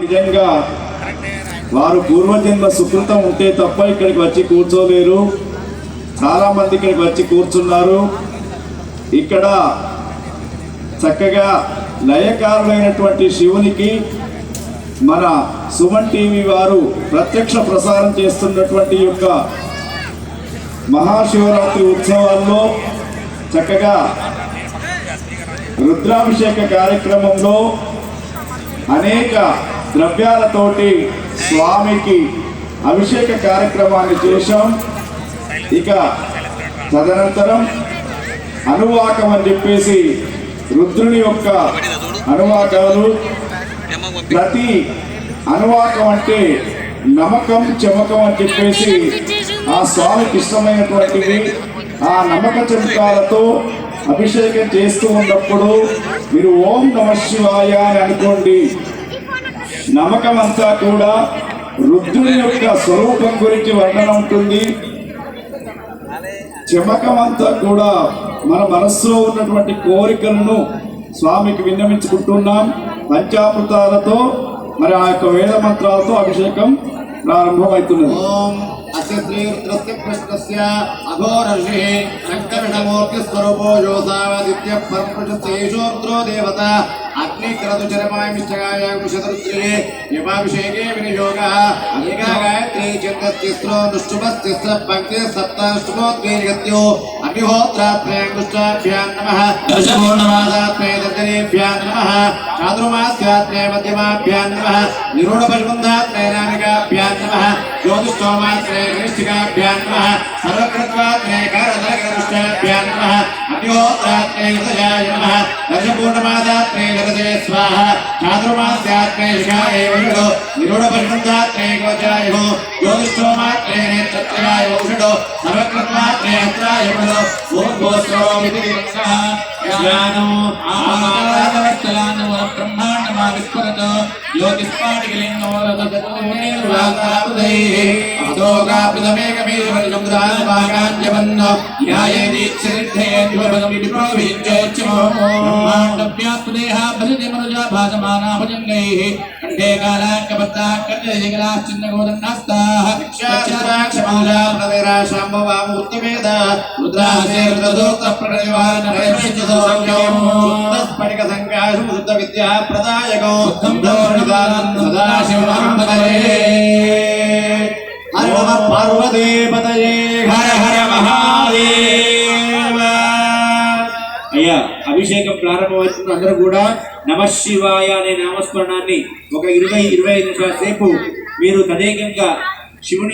నిజంగా వారు పూర్వజన్మ సుకృతం ఉంటే తప్ప ఇక్కడికి వచ్చి కూర్చోలేరు. చాలా మంది ఇక్కడికి వచ్చి కూర్చున్నారు. ఇక్కడ చక్కగా లయకారులైనటువంటి శివునికి మన సుమన్ టీవీ వారు ప్రత్యక్ష ప్రసారం చేస్తున్నటువంటి యొక్క మహాశివరాత్రి ఉత్సవాల్లో చక్కగా రుద్రాభిషేక కార్యక్రమంలో అనేక ద్రవ్యాలతోటి స్వామికి అభిషేక కార్యక్రమాన్ని చేశాం. ఇక తదనంతరం అనువాకం అని చెప్పేసి రుద్రుని యొక్క అనువాకాలు, ప్రతి అనువాకం అంటే నమ్మకం చెమకం అని చెప్పేసి ఆ స్వామికి ఇష్టమైనటువంటివి. ఆ నమ్మక చెమకాలతో అభిషేకం చేస్తూ ఉన్నప్పుడు మీరు ఓం నమ శివాయ అని అనుకోండి. నమ్మకం అంతా కూడా రుద్రుని యొక్క స్వరూపం గురించి వర్ణన ఉంటుంది. చెమకం అంతా కూడా మన మనస్సులో ఉన్నటువంటి కోరికలను స్వామికి విన్నవించుకుంటున్నాం. పంచామృతాలతో మరి ఆ యొక్క వేద మంత్రాలతో అభిషేకం ప్రారంభమవుతున్నది. अस्य श्रीरुद्रस्य कृष्णस्य अघोरर्षिः शङ्करमूर्तिस्वरूपो योऽसावादित्यः परमप्रशस्तेषु रुद्रो देवता अग्निक्रतुचरमायमिच्छगाय कुशतरुद्रे यमाभिषेके विनियोगः अनेका गायत्री चन्द्रस्तिस्रो नुष्टुभस्तिस्रः पङ्क्तिः सप्ताष्टमोद्वेलिगत्यो अग्निहोत्रात्मयाङ्गुष्ठाभ्यां नमः दशपूर्णमासात्मये दर्जनेभ्यां नमः चातुर्मास्यात्मये मध्यमाभ्यां नमः निरूढपरिबन्धात्मये नामिकाभ्यां नमः ज्योतिष्ठोमात्मये गणेशिकाभ्यां नमः सर्वकृत्वात्मये कारदलकरुष्टाभ्यां नमः अग्निहोत्रात्मये हृदयाय नमः दशपूर्णमासात्मये जगते स्वाहा चातुर्मास्यात्मये शिखाय वरुडो निरूढपरिबन्धात्मये गोचाय हो ज्योतिष्ठोमात्मये नेत्रत्रयाय वरुडो सर्वकृत्वात्मये हस्त्राय वरुडो ओम भोस्रोमिति नमः ज्ञानो आमादावस्तलानो ब्रह्माण्डमाविस्फुरत ज्योतिष्पाटिलिङ्गो रजतोनिर्वाकावदैः अधोगापितमेकमेवसमुद्राभागाञ्जवन्न न्यायेदीक्षिद्धेद्वभगमितिप्रोभिञ्चेच्छो ब्रह्माण्डव्याप्तदेहा भजति मनुजा भासमाना भजङ्गैः कण्ठे कालाङ्कबद्धाकर्णजगलाश्चिन्नगोदन्नास्ताः क्षमाला प्रवेरा शाम्भवामूर्तिवेद रुद्रासे रुद्रदूतप्रतिवाहनस्फटिकसङ्काशु शुद्धविद्या प्रदायको हर नमः पार्वतीपतये हर हर महादेव. అయ్యా అభిషేకం ప్రారంభమవుతుంది. అందరూ కూడా నమ శివాయ అనే నామస్మరణాన్ని ఒక 20-25 నిమిషాల సేపు మీరు తదేకంగా శివుని